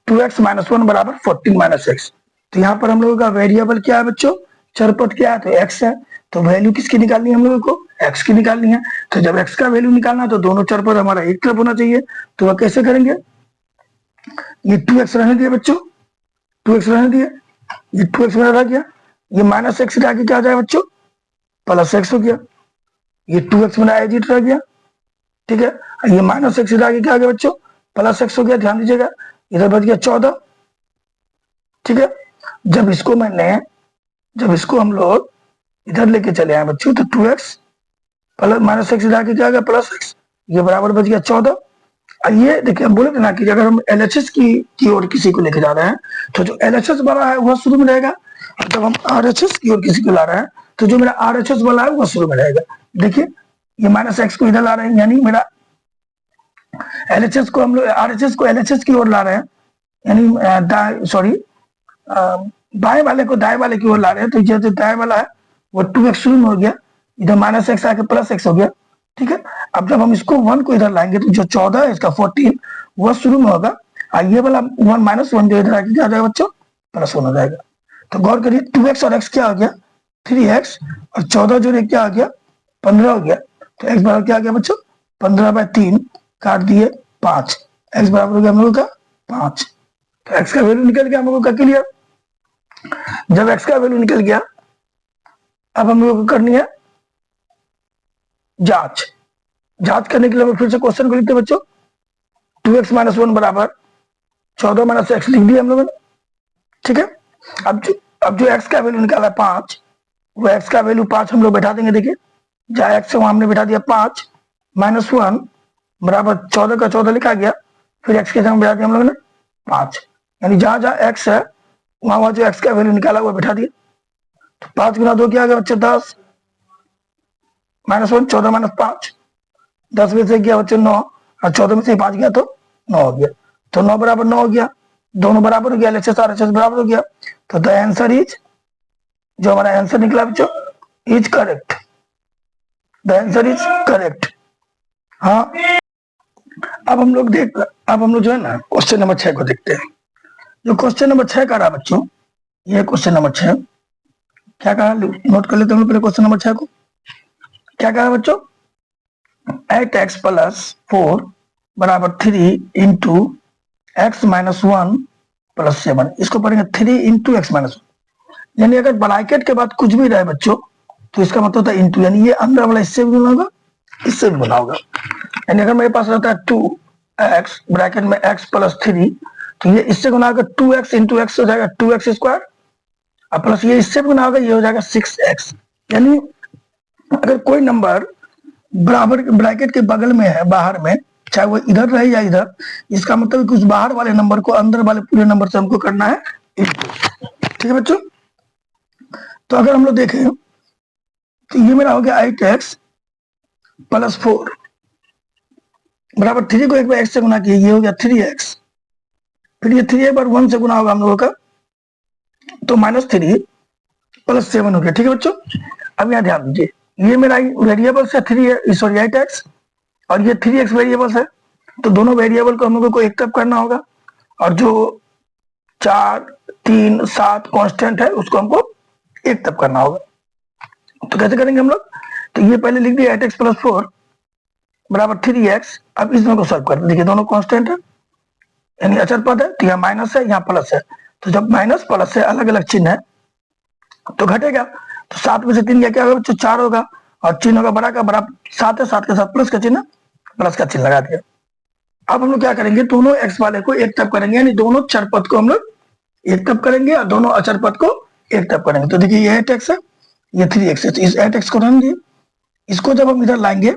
2x - 1 बराबर 14 - x। तो यहाँ पर हम लोगों का वेरिएबल क्या है बच्चों, चरपद क्या है, तो x है, तो वैल्यू किसकी निकालनी है हम लोगों को, x की निकालनी है। तो जब x का वैल्यू निकालना है तो दोनों चरपद हमारा एक तरफ होना चाहिए, तो वह कैसे करेंगे, ये 2x रहने दिए बच्चों, 2x रहने दिए, ये 2x मेरा रह गया, ये माइनस एक्स आगे क्या आ जाएगा बच्चों, प्लस एक्स हो गया, ये 2x मेरा एज इट रह गया, ठीक है। ये माइनस एक्स आगे क्या आ गया बच्चों, प्लस एक्स हो गया, ध्यान दीजिएगा, इधर बच गया 14, ठीक है। जब इसको हम लोग इधर लेके चले आए बच्चों, तो 2x प्लस माइनस एक्स आगे क्या आ गया, प्लस एक्स, ये बराबर बच गया 14। ये देखिए, हम बोले थे ना कि अगर हम एलएचएस की ओर किसी को लेके जा रहे हैं तो जो एलएचएस वाला है वह शुरू में रहेगा, और जब हम आरएचएस की ओर किसी को ला रहे हैं तो जो मेरा आरएचएस वाला है वह शुरू में रहेगा। देखिए ये माइनस एक्स को इधर ला रहे हैं, यानी मेरा एलएचएस को हम लोग आरएचएस को एलएचएस की ओर ला रहे हैं, यानी सॉरी बाएं वाले को दाएं वाले की ओर ला रहे हैं, तो ये जो दाएं वाला है वो 2x शुरू में हो गया, इधर माइनस एक्स आके प्लस एक्स हो गया, ठीक है। अब जब हम इसको 1 को इधर लाएंगे तो जो 14 है इसका 14 वह शुरू में होगा, और ये वाला 1 माइनस 1 जो इधर आके क्या आ जाएगा बच्चों, प्लस 1 हो जाएगा। तो गौर करिए 2x और x क्या हो गया, 3x, और 14 जो है क्या आ गया, 15 हो गया। तो x बराबर क्या आ गया बच्चों, 15/3 काट दिए 5, x बराबर हो गया हम लोगों का 5। तो x का वैल्यू निकल गया हम लोगों का, क्लियर। जब x का वैल्यू निकल गया, अब हम लोगों को करनी है जांच करने के लिए हम फिर से क्वेश्चन को लिखते हैं बच्चों, 2x माइनस 1 बराबर 14 माइनस एक्स लिख दिया हम लोगों ने, ठीक है। अब जो x का वैल्यू निकाला 5, वो x का वैल्यू 5 हम लोग बैठा देंगे। देखिए जहाँ x है वहां हमने बैठा दिया 5 माइनस 1 बराबर 14 का 14 लिखा गया, फिर x के जगह बैठा दिया हम लोगों ने 5, यानी जहां जहां x है वहां जो x का वैल्यू निकाला वो बैठा दिया। तो 5 गुना 2 क्या आ गया बच्चे 10, माइनस 1 14 माइनस 5, 10 में से गया बच्चे 9, और 14 में से 5 गया तो 9 हो गया। तो 9 बराबर 9 हो गया, दोनों बराबर हो गया, एलएचएस और आरएचएस बराबर हो गया। तो द आंसर इज, जो हमारा आंसर निकला बच्चों, is correct, the answer is correct. हाँ, अब हम लोग जो है ना क्वेश्चन नंबर 6 को देखते हैं। जो क्वेश्चन नंबर 6 का रहा बच्चों, ये क्वेश्चन नंबर 6 क्या कहा, नोट कर लेते हैं पहले क्वेश्चन नंबर 6 को। क्या कहा बच्चों, 8x प्लस 4 बराबर 3 इंटू एक्स माइनस 1 प्लस 7। इसको पढ़ेंगे 3 इंटू एक्स माइनस 1, यानी अगर ब्रैकेट के बाद कुछ भी रहे बच्चों तो इसका मतलब होता है इंटू, यानी ये अंदर वाला इससे भी गुना होगा, इससे भी गुना होगा। यानी अगर मेरे पास रहता है 2x ब्रैकेट में x प्लस 3, तो ये इससे गुना होगा 2x इंटू एक्स हो जाएगा 2x स्क्वायर, और प्लस ये इससे भी गुना होगा, ये हो जाएगा 6x। यानी अगर कोई नंबर बराबर ब्रैकेट के बगल में है, बाहर में, चाहे वो इधर रहे या इधर, इसका मतलब कि उस बाहर वाले नंबर को अंदर वाले पूरे नंबर से हमको करना है इंटू, ठीक है बच्चों। तो अगर हम लोग देखें तो ये मेरा हो गया 8x प्लस 4 बराबर 3 को एक बार x से गुना किया, ये हो गया 3x, फिर ये 3 एक बार 1 से गुना होगा हम लोगों का, तो -3 प्लस 7 हो गया, ठीक है बच्चों। अब यहाँ ध्यान दीजिए, ये मेरा वेरिएबल्स है 3 सॉरी 8x, और ये 3x वेरिएबल्स है, तो दोनों वेरिएबल को हम लोगों को एक तरफ करना होगा, और जो 4 3 7 कांस्टेंट है उसको हमको एक तरफ करना होगा। तो कैसे करेंगे हम लोग, तो ये पहले लिख दिया 8x प्लस 4 बराबर 3x। अब इसमें को सॉल्व कर देखिए, दोनों कांस्टेंट है यानी अचर पद है, तो यहाँ माइनस है यहाँ प्लस है, तो जब माइनस प्लस है अलग अलग चिन्ह है तो घटेगा, तो 7 में से 3 क्या होगा बच्चों 4 होगा, और चिन्ह होगा बड़ा का बड़ा 7 है, 7 के साथ प्लस का चिन्ह लगा दिया। अब हम लोग क्या करेंगे, दोनों x वाले को एक तरफ करेंगे, यानी दोनों चर पद को हम लोग एक तरफ करेंगे और दोनों अचर पद को एक तरफ करेंगे। तो देखिए ये 8x है, ये 3x है, तो इस 8x को रहने दिए, इसको जब हम इधर लाएंगे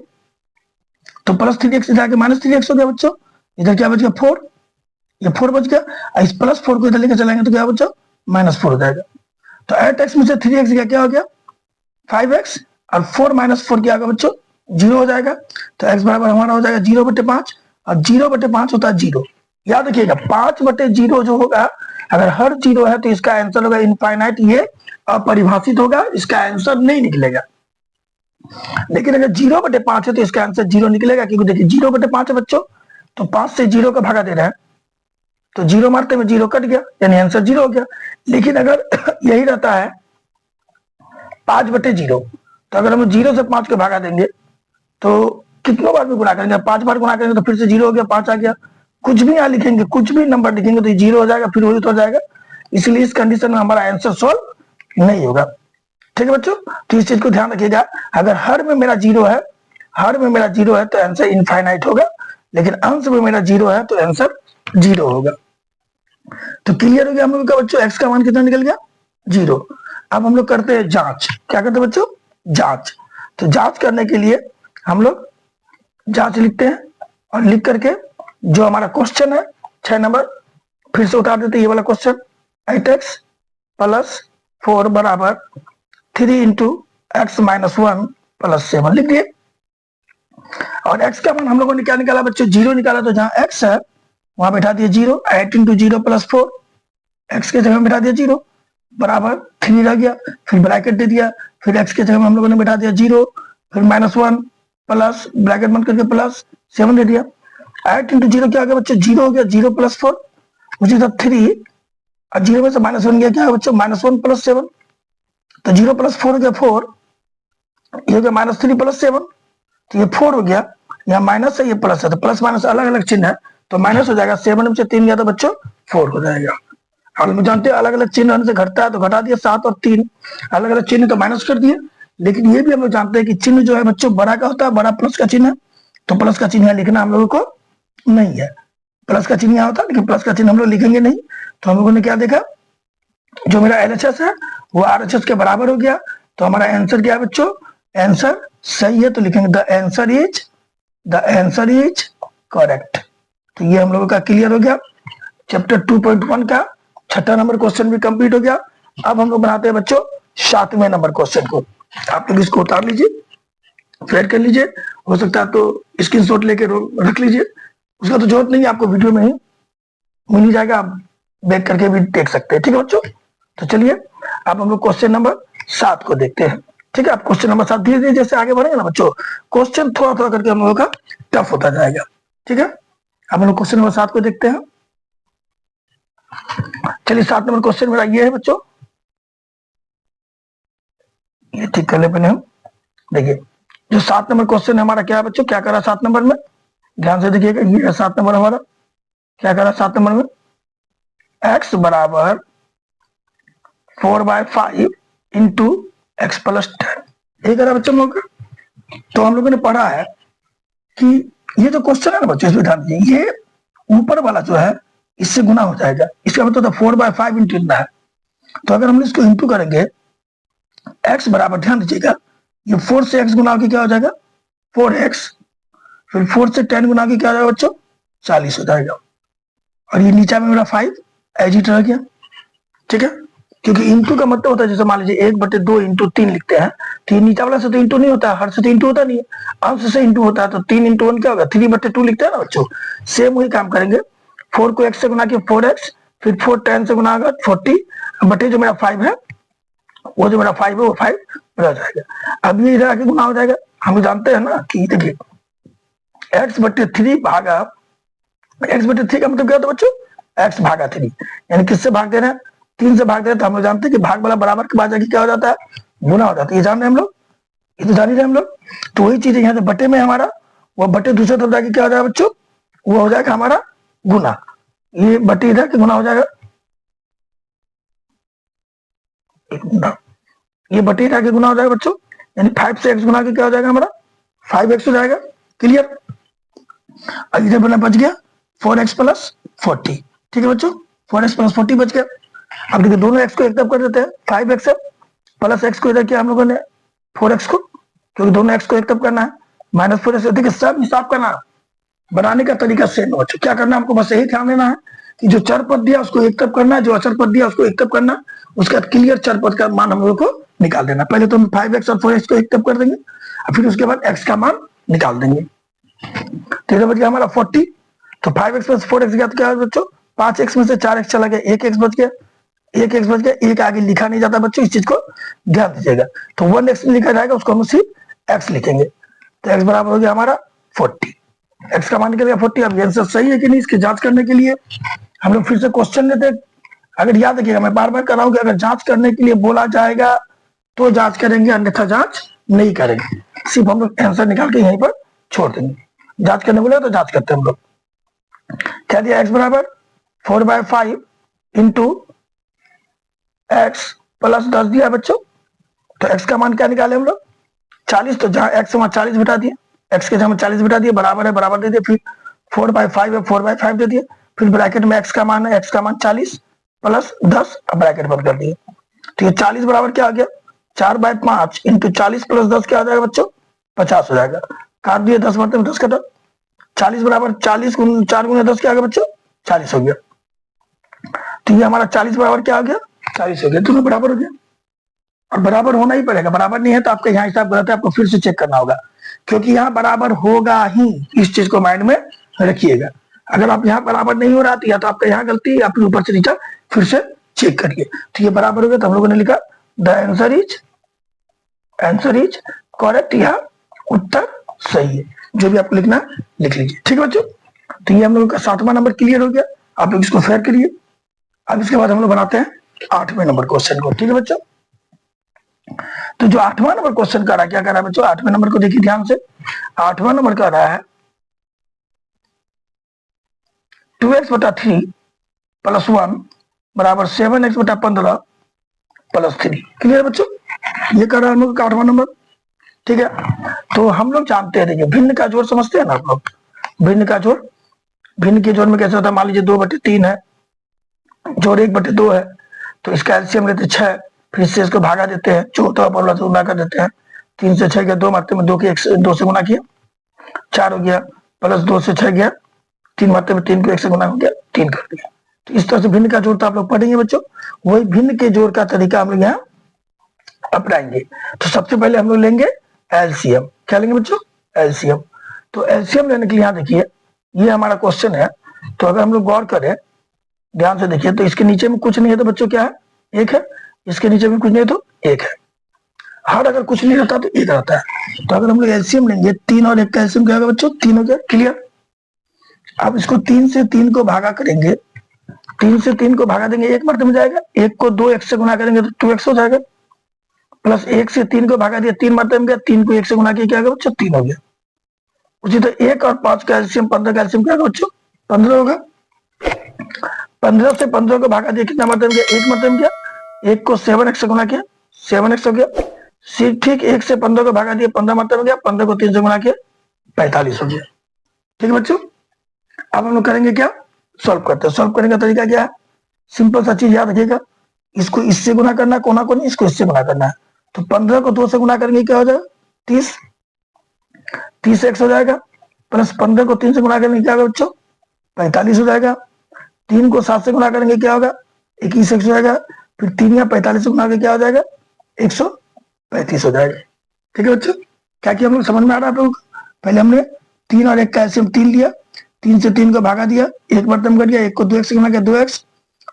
तो प्लस 3x इधर आके -3x हो गया बच्चों, इधर क्या बच गया 4, ये 4 बच गया, और इस प्लस 4 को इधर लेकर चलाएंगे तो क्या बच्चों -4 हो जाएगा। तो 8x में से 3x गया, क्या हो गया 5x, और 4 - 4 क्या होगा बच्चों 0 हो जाएगा। तो x बराबर हमारा हो जाएगा 0/5, और 0/5 होता है 0। याद रखिएगा 5/0 जो होगा, अगर हर 0 है तो इसका आंसर होगा इनफाइनाइट, ये अपरिभाषित होगा, इसका आंसर नहीं निकलेगा। लेकिन अगर 0/5 है तो इसका आंसर 0 निकलेगा, क्योंकि देखिए 0/5 है बच्चों, तो 5 से 0 का भागा दे रहा है, तो 0 मारते में 0 कट गया, यानी आंसर 0 हो गया। लेकिन अगर यही रहता है 5/0, तो अगर हम 0 से 5 को भागा देंगे तो कितनों बार भी गुणा करेंगे, 5 बार गुणा करेंगे तो फिर से 0 हो गया, 5 आ गया, कुछ भी यहाँ लिखेंगे, कुछ भी नंबर लिखेंगे तो 0 हो जाएगा, फिर वही तो हो जाएगा, इसलिए इस कंडीशन में हमारा आंसर सॉल्व नहीं होगा। ठीक है बच्चों, तो इस चीज को ध्यान रखिएगा। अगर हर में मेरा जीरो है, हर में मेरा जीरो है तो आंसर इनफाइनाइट होगा, लेकिन अंश में मेरा जीरो है तो आंसर जीरो होगा। तो क्लियर हो गया हम लोग का बच्चों, एक्स का मान कितना निकल गया, जीरो। अब हम लोग करते हैं जांच। क्या करते हैं बच्चों, जांच। तो जांच करने के लिए हम लोग जांच लिखते हैं, और लिख करके जो हमारा क्वेश्चन है 6 नंबर फिर से उतार देते हैं। ये वाला क्वेश्चन, 8x प्लस 4 बराबर 3 इंटू एक्स माइनस 1 प्लस 7 लिख दिए। और x का मान हम लोगों ने क्या निकाला बच्चों, जीरो निकाला। तो जहां x है वहां बैठा दिया zero, 8 into zero plus 4, x के जगह में बैठा दिया जीरो बराबर 3 रह गया, फिर ब्रैकेट दे दिया, फिर x के जगह में हम लोगों ने बैठा दिया जीरो, फिर -1 प्लस ब्रैकेट बंद करके प्लस 7 दे दिया। 8 इंटू जीरो क्या हो गया बच्चों, जीरो हो गया, जीरो प्लस 4 उसी तरह 3, और जीरो में से -1 गया, क्या है बच्चों, -1 प्लस 7। तो जीरो प्लस 4 हो गया 4, ये हो गया -3 प्लस 7, तो ये 4 हो गया। यहाँ माइनस है, ये प्लस है, तो प्लस माइनस अलग अलग चिन्ह है तो माइनस हो जाएगा। 7 में से 3 गया तो बच्चों 4 हो जाएगा। और हम जानते हैं अलग अलग चिन्ह होने से घटता है, तो घटा दिया 7 और 3 अलग अलग चिन्ह तो माइनस कर दिए। लेकिन ये भी हम लोग जानते हैं कि चिन्ह जो है बच्चों बड़ा का होता है, बड़ा प्लस का चिन्ह है, तो प्लस का चिन्ह लिखना हम लोगों को नहीं है। प्लस का चिन्ह यहाँ होता है, लेकिन प्लस का चिन्ह हम लोग लिखेंगे नहीं। तो हम लोगों ने क्या देखा, जो मेरा LHS है वो RHS के बराबर हो गया। तो हमारा आंसर क्या है बच्चों, आंसर सही है, तो लिखेंगे द आंसर इज करेक्ट। तो ये हम लोगों का क्लियर हो गया। चैप्टर 2.1 का 6ठा नंबर क्वेश्चन भी कंप्लीट हो गया। अब हम लोग बनाते हैं बच्चों 7वें नंबर क्वेश्चन को। आप लोग इसको उतार लीजिए, फ्लैट कर लीजिए, हो सकता है तो स्क्रीनशॉट लेके रख लीजिए, उसका तो जरूरत नहीं है, आपको वीडियो में ही मिल ही जाएगा, आप बैक करके भी देख सकते हैं। ठीक है बच्चों, तो चलिए अब हम लोग क्वेश्चन नंबर 7 को देखते हैं। ठीक है, आप क्वेश्चन नंबर 7 धीरे धीरे जैसे आगे बढ़ेंगे ना बच्चों, क्वेश्चन थोड़ा थोड़ा करके हम लोगों का टफ होता जाएगा। ठीक है, अब हम लोग क्वेश्चन नंबर 7 को देखते हैं। चलिए 7 नंबर क्वेश्चन मेरा ये है बच्चों, ये ठीक कर ले पहले हम। देखिए जो 7 नंबर क्वेश्चन है हमारा क्या है बच्चों, क्या करा 7 नंबर में, ध्यान से देखिएगा। ये है 7 नंबर हमारा, क्या करा 7 नंबर में, x बराबर 4/5 इंटू एक्स प्लस 10, ये करा बच्चों हम लोग का। तो हम लोगों ने पढ़ा है कि ये जो क्वेश्चन है ना बच्चों, इसमें ध्यान दीजिए, ये ऊपर वाला जो है इससे गुना हो जाएगा, इसका मतलब 4/5 इंटू इतना है। तो अगर हम इसको इंटू करेंगे x बराबर, ध्यान दीजिएगा, ये 4 से x गुना होकर क्या हो जाएगा 4x, फिर 4 से 10 गुना होकर क्या हो जाएगा बच्चों 40 हो जाएगा। और ये नीचा में मेरा 5 एज इट रह गया। ठीक है, क्योंकि इंटू का मतलब होता है, जैसे मान लीजिए 1/2 इंटू 3 लिखते हैं, तो ये नीचा वाला से तो इंटू नहीं होता है, हर से तो इंटू होता नहीं है, अंश से इंटू होता है। तो 3 इंटू 1 क्या होगा 3/2 लिखते हैं ना बच्चों। सेम वही काम करेंगे, 4 को x से गुना किया 4x, फिर 4 10 से गुना होगा 40, बटे जो मेरा 5 है, वो जो मेरा 5 है वो 5 रह जाएगा। अब ये इधर आके गुना हो जाएगा। हम जानते हैं ना कि देखिए x/3 भागा, x/3 का मतलब क्या होता है बच्चों, x भागा 3, यानी किससे भाग दे रहे हैं 3 से भाग दे रहे हैं। तो हम लोग जानते हैं कि भाग वाला बराबर के बाद जाके क्या हो जाता है, गुना हो जाता है। ये जान रहे हम लोग, ये तो जान ही रहे हम लोग। तो वही चीज है यहाँ से बटे में हमारा, वो बटे दूसरे तरफ जाके क्या हो जाएगा बच्चों, वो हो जाएगा हमारा गुना। ये बटे इधर के गुना हो जाएगा, ये बटे इधर के गुना हो जाएगा बच्चों, यानी 5 से x गुना के क्या हो जाएगा हमारा 5x हो जाएगा। क्लियर, अब इधर बना बच गया 4x प्लस 40। ठीक है बच्चों, 4x प्लस 40 बच गया। अब देखिए दोनों x को एक तरफ कर देते हैं, 5x है प्लस x को इधर किया हम लोगों ने 4x को, क्योंकि दोनों x को एक तरफ करना है, -4x। देखिए सब हिसाब करना, बनाने का तरीका सेम है बच्चों। क्या करना है हमको, बस यही ध्यान देना है कि जो चर पद दिया उसको एक तरफ करना है, जो अचर पद दिया उसको एक तरफ करना, उसका क्लियर चर पद का मान हम लोग को निकाल देना। पहले तो हम 5x और 4x को एक तरफ कर देंगे, और फिर उसके बाद x का मान निकाल देंगे। तो इधर बच गया हमारा 40, तो 5x प्लस 4x गया तो क्या है बच्चों 5x में से 4x चला गया, 1x बच गया, 1x बच गया, एक आगे लिखा नहीं जाता बच्चों, इस चीज को ध्यान दीजिएगा। तो 1x लिखा जाएगा, उसको हम सिर्फ x लिखेंगे। तो x बराबर हो गया हमारा 40, x का मान निकल गया 40। अब आंसर सही है कि नहीं, इसकी जांच करने के लिए हम लोग फिर से क्वेश्चन लेते हैं। अगर याद रखिएगा, मैं बार बार कर रहा हूँ कि अगर जांच करने के लिए बोला जाएगा तो जांच करेंगे, अन्यथा जांच नहीं करेंगे, सिर्फ हम लोग आंसर निकाल के यहीं पर छोड़ देंगे। जांच करने बोले तो जांच करते हैं हम लोग। क्या दिया x बराबर 4/5 इंटू एक्स प्लस 10 दिया बच्चों, तो एक्स का मान क्या निकाले हम लोग 40, तो जहां एक्स वहां 40 बिठा दिए, एक्स के जगह 40 बिठा दिए, बराबर है बराबर दे दिए, फिर 4/5 है 4/5 दे दिए, फिर ब्रैकेट में एक्स का मान है, एक्स का मान 40 प्लस 10 ब्रैकेट बंद कर दिए। तो ये 40 बराबर क्या आ गया 4/5 इंटू 40 प्लस 10 क्या आ जाएगा बच्चों 50 हो जाएगा। काट दिए 10 मरते में 10 कटा, 40 बराबर 40 4 गुना 10 क्या आ गया बच्चों 40 हो गया। तो ये हमारा 40 बराबर क्या आ गया 40 हो गया, दोनों बराबर हो गया। और बराबर होना ही पड़ेगा, बराबर नहीं है तो आपका यहाँ हिसाब गलत है, आपको फिर से चेक करना होगा, क्योंकि यहाँ बराबर होगा ही, इस चीज को माइंड में रखिएगा। अगर आप यहाँ बराबर नहीं हो रहा तो या तो आपका यहाँ गलती है, आप ऊपर से नीचे फिर से चेक करिए। तो ये बराबर हो गया, तो हम लोगों ने लिखा द आंसर इज करेक्ट, यह उत्तर सही है। जो भी आपको लिखना है लिख लीजिए, ठीक है बच्चों। तो ये हम लोगों का 7वां नंबर क्लियर हो गया, आप लोग इसको फेयर करिए। अब इसके बाद हम लोग बनाते हैं 8वें नंबर क्वेश्चन को, ठीक है बच्चों। तो जो 8वां नंबर क्वेश्चन कर रहा है, क्या कर रहा है बच्चों 8वें नंबर को देखिए ध्यान से। 8वां नंबर कर रहा है 2x/3 + 1 बराबर 7x/15 + 3। क्लियर बच्चों, ये कर रहा है हम लोग का 8वां नंबर, ठीक है। तो हम लोग जानते हैं, देखिए भिन्न का जोड़ समझते हैं ना आप लोग, भिन्न का जोड़, भिन्न के जोड़ में कैसे होता है, मान लीजिए 2/3 है, जोड़ 1/2 है, तो इसका एलसीएम लेते 6, फिर से इसको भागा देते हैं, जो होता है ऊपर गुना कर देते हैं, 3 से 6 गया 2 मारते में 2 के 2 से गुना किया 4 हो गया, प्लस 2 से 6 गया 3 मारते में 3 को 1 से गुना हो गया 3 कर दिया। तो इस तरह से भिन्न का जोड़ तो आप लोग पढ़ेंगे बच्चों, वही भिन्न के जोड़ का तरीका हम लोग यहाँ अपनाएंगे। तो सबसे पहले हम लोग लेंगे एलसीएम, क्या लेंगे बच्चों एलसीएम। तो एलसीएम लेने के लिए यहाँ देखिए ये हमारा क्वेश्चन है, तो अगर हम लोग गौर करें ध्यान से देखिए, तो इसके नीचे में कुछ नहीं है तो बच्चों क्या है 1 है, इसके नीचे में कुछ नहीं है तो 1 है, हर अगर कुछ नहीं रहता तो 1 रहता है। तो अगर हम लोग एलसीएम लेंगे 3 और 1 का एलसीएम क्या होगा बच्चों 3 हो गया, क्लियर। अब इसको 3 से 3 को भागा करेंगे, 3 से 3 को भागा देंगे 1 मरते में जाएगा, 1 को 2x से गुना करेंगे तो 2x हो जाएगा, प्लस 1 से 3 को भागा दिया 3 मरते में गया, 3 को 1 से गुना किया क्या होगा बच्चों 3 हो गया। उसी तरह 1 और 5 का एलसीएम 15 का एलसीएम क्या होगा बच्चों 15 होगा। 15 से 15 को भागा दिया कितना मरते में गया 1 मरते में गया, 1 को 7x से गुना किया 7x हो गया, ठीक 1 से 15 को भागा दिया 15 मरते में गया, 15 को 3 से गुना किया 45 हो गया, ठीक है बच्चों। अब हम लोग करेंगे क्या सॉल्व करते हैं, सॉल्व करने का तरीका क्या है, सिंपल सा चीज याद रखिएगा, इसको इससे गुना करना कोना को नहीं, इसको इससे गुना करना है। तो 15 को 2 से गुना करेंगे क्या हो जाएगा 30x हो जाएगा, प्लस 15 को 3 से गुना करेंगे क्या होगा बच्चों 45 हो जाएगा, 3 को 7 से गुना करेंगे क्या होगा 21x हो जाएगा, फिर 3 या 45 से गुना करके क्या हो जाएगा 135 हो जाएगा, ठीक है बच्चों। क्या किया हम लोग समझ में आ रहा है आप लोग, पहले हमने 3 और 1 का एलसीएम 3 लिया, 3 से 3 को भागा दिया 1 मरतब कर दिया, 1 को 2x से गुना किया 2x,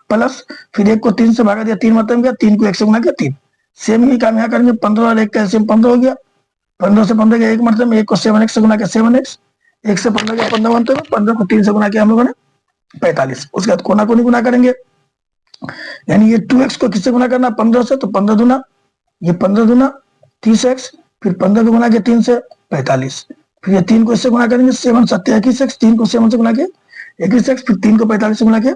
प्लस फिर 1 को 3 से भागा दिया 3 मरतब किया, 3 को 1 से गुना किया 3। सेम ही काम यहाँ करेंगे, 15 और 1 का एलसीएम 15 हो गया, 15 से 15 गया 1 मरतब में, 1 को 7x से गुना किया 7x, 1 से 15 गया 15 मरतब में, 15 को 3 से गुना किया हम लोगों ने 45। उसके बाद कोना को नहीं गुना करेंगे, यानी ये 2x को किससे गुना करना 15 से, तो 15 दूना ये 15 दूना 30x, फिर 15 को गुना किया 3 से 45, फिर ये 3 को इससे गुना करेंगे 7 7 21x, 3 को 7 से गुना किया 21x, फिर 3 को 45 से गुना किया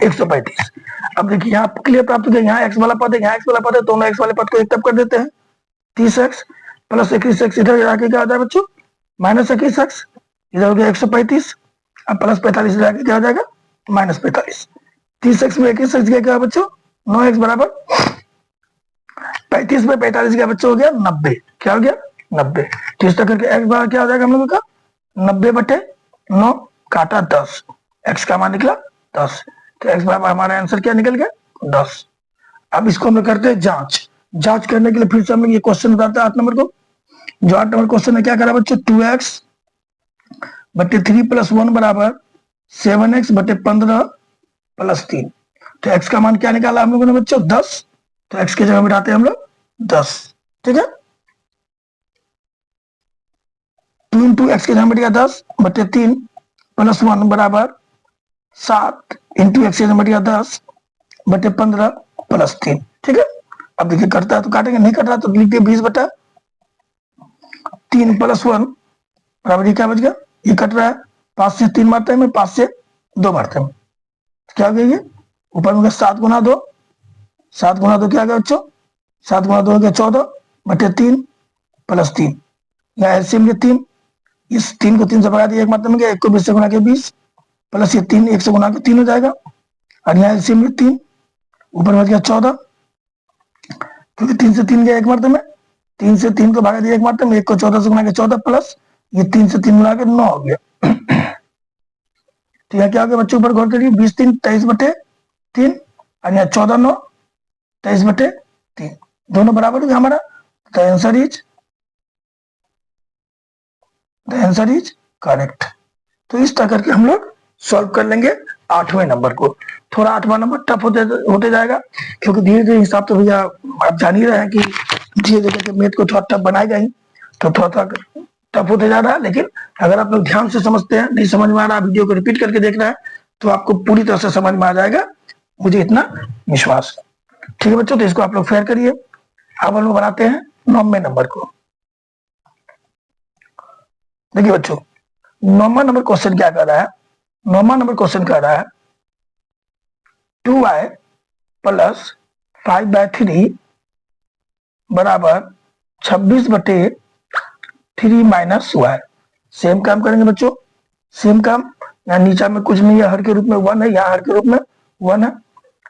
135। अब देखिए यहाँ क्लियर प्राप्त हो गया, यहाँ x वाला पद है यहाँ x वाला पद है, दोनों x वाले पद को एक तरफ कर देते हैं, 30x प्लस 21x इधर आके क्या आ जाएगा बच्चों माइनस 21x, इधर हो गया 135, अब प्लस 45 इधर आके क्या हो जाएगा माइनस 45, 30x में 21x गया क्या बच्चों 9x बराबर 35 में 45 गया बच्चों हो गया 90, क्या हो गया 90। तो इस तरह करके x बराबर क्या हो जाएगा हम लोगों का 90/9 काटा 10, x का मान निकला 10, तो x बराबर हमारा आंसर क्या निकल गया 10। अब इसको हम लोग करते हैं जांच, जांच करने के लिए फिर से हम लोग ये क्वेश्चन बताते हैं 8 नंबर को। जो 8 नंबर क्वेश्चन है क्या करा बच्चों 2x/3 + 1 बराबर 7x/15 + 3। तो x का मान क्या निकाला हम लोगों ने बच्चों 10, तो x की जगह बिठाते हैं हम लोग 10, ठीक है। 2 × x की जगह बिठ गया 10/3 + 1 बराबर 7 × x की जगह बिठ गया 10/15 + 3, ठीक है। अब देखिए करता है तो काटेंगे, नहीं कट रहा तो लिख दिए 20/3 + 1 बराबर क्या बच गया, ये कट रहा है 5 से 3 मारते हैं 5 से 2 मारते हैं, क्या हो गया ये ऊपर में 7 गुना 2, 7 गुना 2 क्या आ गया बच्चों, 7 गुना 2 हो गया 14/3 प्लस 3, यहाँ एलसीएम ये 3, इस 3 को 3 से भगा दिया, एक मतलब में गया, 1 को 20 से गुना के 20 प्लस ये 3 1 से गुना के 3 हो जाएगा, और यहाँ एलसीएम ये 3, ऊपर में गया 14, क्योंकि 3 से 3 गया एक मरते में, 3 से 3 को भागा दिया एक मरते में, 1 को 14 से गुना के 14 प्लस ये 3 से 3 गुना के 9 हो गया। तो यहाँ क्या हो गया बच्चों, ऊपर गौर करिए, 20×3 23/3, और यहाँ 14×9 23/3, दोनों बराबर हो गया हमारा। The answer is correct. तो इस तरह करके हम लोग सॉल्व कर लेंगे 8वें नंबर को। थोड़ा 8वां नंबर टफ होते जाएगा, क्योंकि धीरे धीरे हिसाब तो भैया आप जान ही रहे हैं कि धीरे धीरे करके मैथ को थोड़ा टफ बनाएगा ही, तो थोड़ा टफ होते जा रहा है। लेकिन अगर आप लोग ध्यान से समझते हैं, नहीं समझ में आ रहा, वीडियो को रिपीट करके देख रहे हैं, तो आपको पूरी तरह से समझ में आ जाएगा, मुझे इतना विश्वास है। ठीक है बच्चों, तो इसको आप लोग फेयर करिए। अब हम लोग बनाते हैं 9वें नंबर को। देखिए बच्चों, 9वां नंबर क्वेश्चन क्या कर रहा है, 9वां नंबर क्वेश्चन कर रहा है 2y प्लस 5/3 बराबर 26/3 माइनस y। सेम काम करेंगे बच्चों, सेम काम। यहाँ नीचा में कुछ नहीं है, हर के रूप में 1 है, यहाँ हर के रूप में 1 है,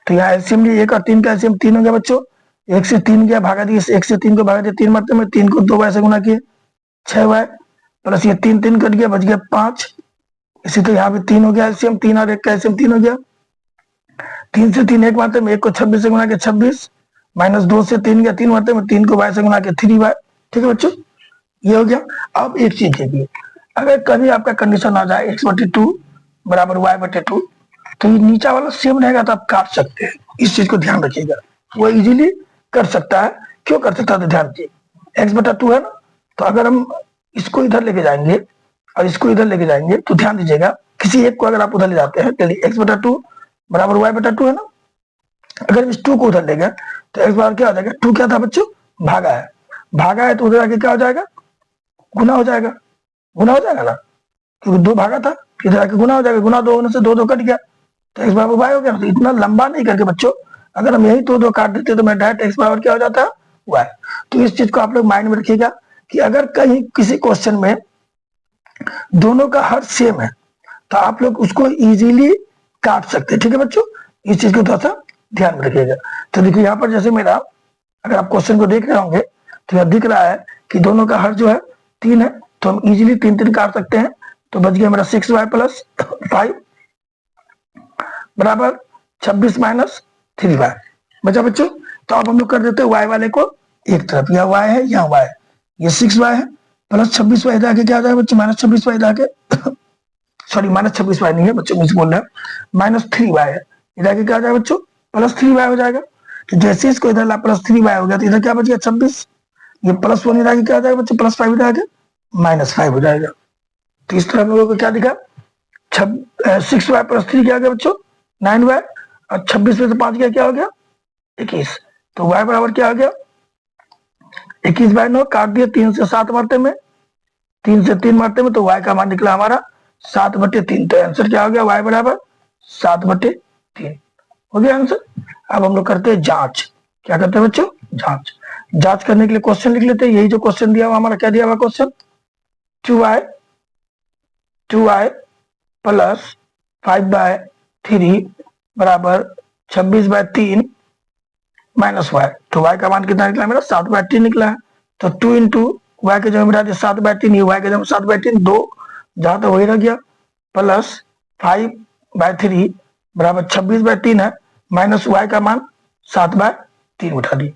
तो यहाँ एलसीएम लिए 1 और 3 का एलसीएम 3 हो गया बच्चों। 1 से 3 गया, भागा दिए, 1 से 3 को भागा दिया 3 मरते में, 3 को 2y से गुना किए 6y, प्लस ये 3 3 कट गया, बच गया 5। इसी तो यहाँ पे 3 हो गया एलसीएम, 3 और 1 का एलसीएम 3 हो गया। 3 से 3 एक मारते में, 1 को 26 से गुना के 26, माइनस 2 से 3 गया 3 मारते में, 3 को y से गुना के 3y। ठीक है बच्चों, ये हो गया। अब एक चीज देखिए, अगर कभी आपका कंडीशन आ जाए x/2 बराबर y/2, तो ये नीचा वाला सेम रहेगा तो आप काट सकते हैं, इस चीज को ध्यान रखिएगा। वो इजीली कर सकता है, क्यों कर सकता है तो ध्यान दीजिए, x/2 है ना, तो अगर हम इसको इधर लेके जाएंगे और इसको इधर लेके जाएंगे, तो ध्यान दीजिएगा, किसी एक को अगर आप उधर ले जाते हैं, चलिए x/2 बराबर y/2 है ना, अगर हम इस 2 को उधर ले गए तो x बराबर क्या हो जाएगा, 2 क्या था बच्चों, भागा है, भागा है तो उधर आके क्या हो जाएगा, गुना हो जाएगा, गुना हो जाएगा ना, क्योंकि 2 भागा था, इधर आके गुना हो जाएगा, गुना 2 होने से 2 2 कट गया, तो x बराबर y हो गया। तो इतना लंबा नहीं करके बच्चों, अगर हम यही 2 2 काट देते तो मैं डायरेक्ट x बराबर क्या हो जाता है, y। तो इस चीज को आप लोग माइंड में रखिएगा कि अगर कहीं किसी क्वेश्चन में दोनों का हर सेम है तो आप लोग उसको इजीली काट सकते हैं। ठीक है बच्चों, इस चीज को थोड़ा सा ध्यान में रखिएगा। तो देखिए यहाँ पर जैसे मेरा, अगर आप क्वेश्चन को देख रहे होंगे तो यहाँ दिख रहा है कि दोनों का हर जो है 3 है, तो हम इजीली 3 3 काट सकते हैं। तो बच गया मेरा 6y प्लस 5 बराबर 26 माइनस 3y बचा बच्चों। तो अब हम लोग कर देते हैं y वाले को एक तरफ, यहाँ y है, यहाँ y है, ये 6y है, प्लस 26y इधर आके क्या आ जाएगा बच्चों, माइनस 26y इधर आके सॉरी माइनस 26y नहीं है बच्चों, मुझे बोल रहे हैं, माइनस 3y है, इधर आके क्या आ जाएगा बच्चों, प्लस 3y हो जाएगा। तो जैसे इसको इधर ला प्लस 3y हो गया, तो इधर क्या बच गया 26, ये प्लस 1 इधर आके क्या आ जाएगा बच्चों, प्लस 5 इधर आके माइनस 5 हो जाएगा। तो इस तरह हम लोगों को क्या दिखा, 6y प्लस 3 क्या आ गया बच्चों, 9y, और 26 में से 5 गया क्या हो गया 21। तो y बराबर क्या हो गया 21/9, काट दिया 3 से 7 मारते में, 3 से 3 मारते में, तो y का मान निकला हमारा 7/3। तो आंसर क्या हो गया, y बराबर 7/3 हो गया आंसर। अब हम लोग करते हैं जांच। क्या करते हैं बच्चों, जांच। जांच करने के लिए क्वेश्चन लिख लेते हैं, यही जो क्वेश्चन दिया हुआ हमारा, क्या दिया हुआ क्वेश्चन, 2y प्लस 5/3 बराबर 26/3 माइनस y। तो y का मान कितना निकला मेरा 7/3 निकला है। तो 2 इंटू y के जगह मिला दिया 7/3, ये y के जगह 7/3, 2 जहां तक वही रह गया, प्लस 5/3 बराबर 26/3 है, माइनस y का मान 7/3 उठा दी,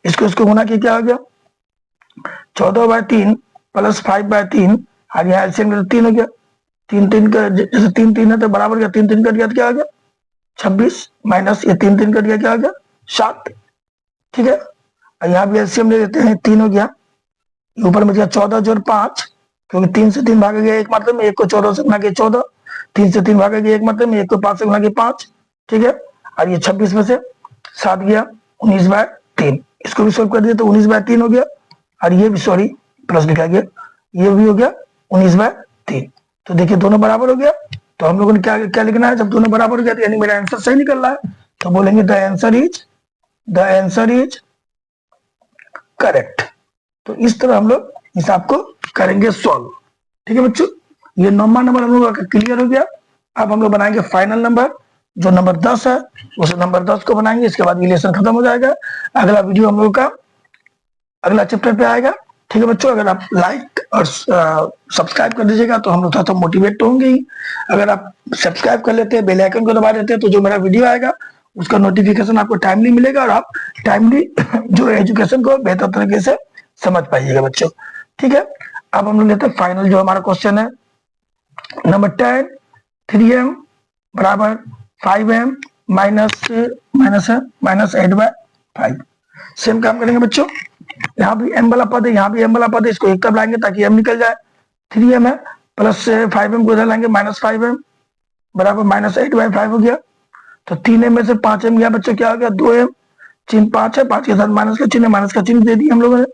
इसको गुना किया क्या हो गया 14/3 प्लस 5/3, और यहाँ एलसीएम में 3 हो गया, 3 3 का जैसे 3 3 है तो बराबर गया, 3 3 कट गया तो क्या हो गया 26, माइनस ये 3 3 कट गया क्या हो गया 7। ठीक है, और यहाँ भी एलसीएम ले लेते हैं, 3 हो गया, ऊपर में गया 14 जोड़ 5, क्योंकि 3 से 3 भागा गया एक मतलब में, 1 को 14 से गुना के 14, 3 से 3 भागा गया एक मतलब में, 1 को 5 से गुना के 5। ठीक है, और ये 26 में से 7 गया 19/3, इसको भी सोल्व कर दिया तो 19/3 हो गया, और ये भी सॉरी प्लस लिखा गया, ये भी हो गया 19/3। तो देखिए दोनों बराबर हो गया। तो हम लोगों ने क्या क्या लिखना है, जब दोनों बराबर हो गया तो यानी मेरा आंसर सही निकल रहा है। तो बोलेंगे द आंसर इज करेक्ट। तो इस तरह हम लोग हिसाब को करेंगे सॉल्व। ठीक है बच्चों, ये 9वां नंबर हम लोग का क्लियर हो गया। अब हम लोग बनाएंगे फाइनल नंबर, जो नंबर 10 है उस नंबर 10 को बनाएंगे। इसके बाद रिलेशन खत्म हो जाएगा। अगला वीडियो हम लोग का अगला चैप्टर पे आएगा। ठीक है बच्चों, अगर आप लाइक और सब्सक्राइब कर दीजिएगा तो हम लोग थोड़ा सा मोटिवेट तो होंगे ही। अगर आप सब्सक्राइब कर लेते हैं, बेल आइकन को दबा देते हैं, तो जो मेरा वीडियो आएगा उसका नोटिफिकेशन आपको टाइमली मिलेगा और आप टाइमली जो एजुकेशन को बेहतर तरीके से समझ पाइएगा बच्चों। ठीक है, अब हम लोग लेते हैं फाइनल जो हमारा क्वेश्चन है नंबर 10, 3m बराबर 5m माइनस 8/5। सेम काम करेंगे बच्चों, यहाँ भी m वाला पद है, यहाँ भी m वाला पद है, इसको एक तरफ लाएंगे ताकि m निकल जाए। 3m है प्लस 5m को इधर लाएंगे -5m बराबर -8/5 हो गया। तो 3m में से 5m गया बच्चों, क्या हो गया 2m, चिन्ह 5 है, 5 के साथ माइनस का चिन्ह, माइनस का चिन्ह दे दिया हम लोगों ने,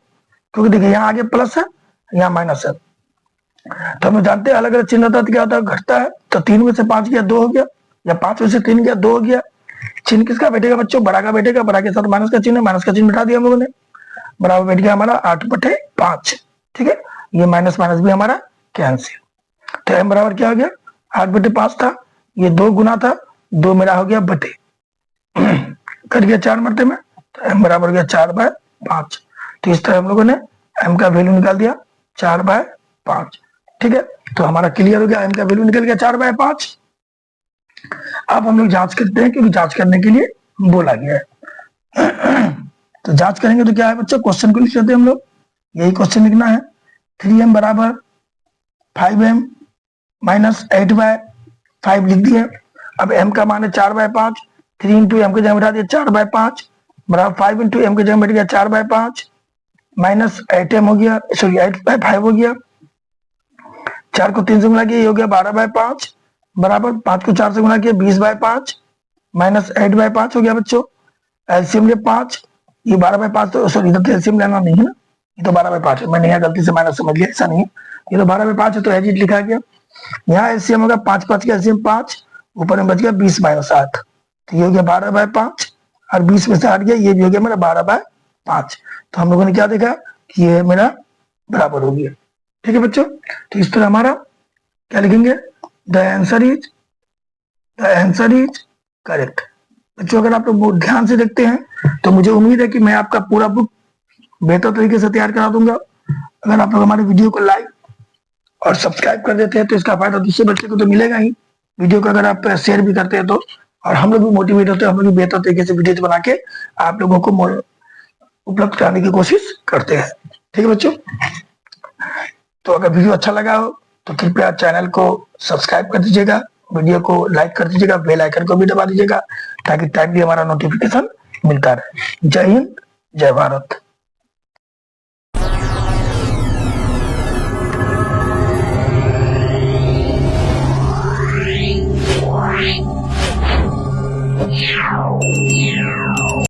क्योंकि देखिए यहाँ आगे प्लस है यहाँ माइनस है। तो हम जानते हैं अलग अलग चिन्ह होता है तो क्या होता है, घटता है। तो 3 में से 5 गया 2 हो गया, या 5 में से 3 गया 2 हो गया। चिन्ह किसका बैठेगा बच्चों, बड़ा का बैठेगा, बड़ा के साथ माइनस का चिन्ह, माइनस का चिन्ह बैठा दिया हम लोगों ने, बराबर बैठ गया हमारा 8/5। ठीक है, ये माइनस माइनस भी हमारा कैंसिल। तो m बराबर क्या हो गया 8/5 था, ये 2 गुना था, 2 मेरा हो गया बटे कट गया 4 मरते में, तो m बराबर हो गया 4/5। तो इस तरह हम लोगों ने m का वैल्यू निकाल दिया 4/5। ठीक है, तो हमारा क्लियर हो गया, m का वैल्यू निकल गया 4/5। अब हम लोग जांच करते हैं, क्योंकि जांच करने के लिए बोला गया है। तो जांच करेंगे तो क्या है बच्चों, क्वेश्चन को लिख लेते हैं हम लोग, यही क्वेश्चन लिखना है। 3m बराबर 5m माइनस 8/5 लिख दिए। अब m का मान है 4/5, 3 इंटू एम के जगह बैठा दिया 4/5 बराबर 5 इंटू एम के जगह बैठ गया 4/5 माइनस 8m हो गया, सॉरी 8/5 हो गया। 4 को 3 से गुना किया, ये हो गया 12/5 बराबर 5 को 4 से गुना किया 20/5 माइनस 8/5 हो गया बच्चों। एलसीएम लिया 5, ये 12/5, तो सॉरी इधर तो एलसीएम लेना नहीं है ना, ये तो 12/5 है, मैंने यहाँ गलती से माइनस समझ लिया, ऐसा नहीं है, ये तो 12/5 है तो एजिट लिखा गया। यहाँ एलसीएम होगा 5 5 का एलसीएम 5, ऊपर में बच गया 20 माइनस 8, तो ये हो गया 12/5 और 20 में से हट गया, ये भी हो गया मेरा 12/5। तो हम लोगों ने क्या देखा कि ये मेरा बराबर हो गया। ठीक है बच्चों, तो इस तरह हमारा क्या लिखेंगे, द आंसर इज करेक्ट। बच्चों अगर आप लोग ध्यान से देखते हैं तो मुझे उम्मीद है कि मैं आपका पूरा बुक बेहतर तरीके से तैयार करा दूंगा। अगर आप लोग हमारे वीडियो को लाइक और सब्सक्राइब कर देते हैं तो इसका फायदा दूसरे बच्चे को तो मिलेगा ही, वीडियो को अगर आप शेयर भी करते हैं तो, और हम लोग भी मोटिवेट होते हैं, हम लोग भी बेहतर तरीके से वीडियो बना के आप लोगों को उपलब्ध कराने की कोशिश करते हैं। ठीक है बच्चों, तो अगर वीडियो अच्छा लगा हो तो कृपया चैनल को सब्सक्राइब कर दीजिएगा, वीडियो को लाइक कर दीजिएगा, बेल आइकन को भी दबा दीजिएगा ताकि टाइमली हमारा नोटिफिकेशन मिलता रहे। जय हिंद, जय भारत।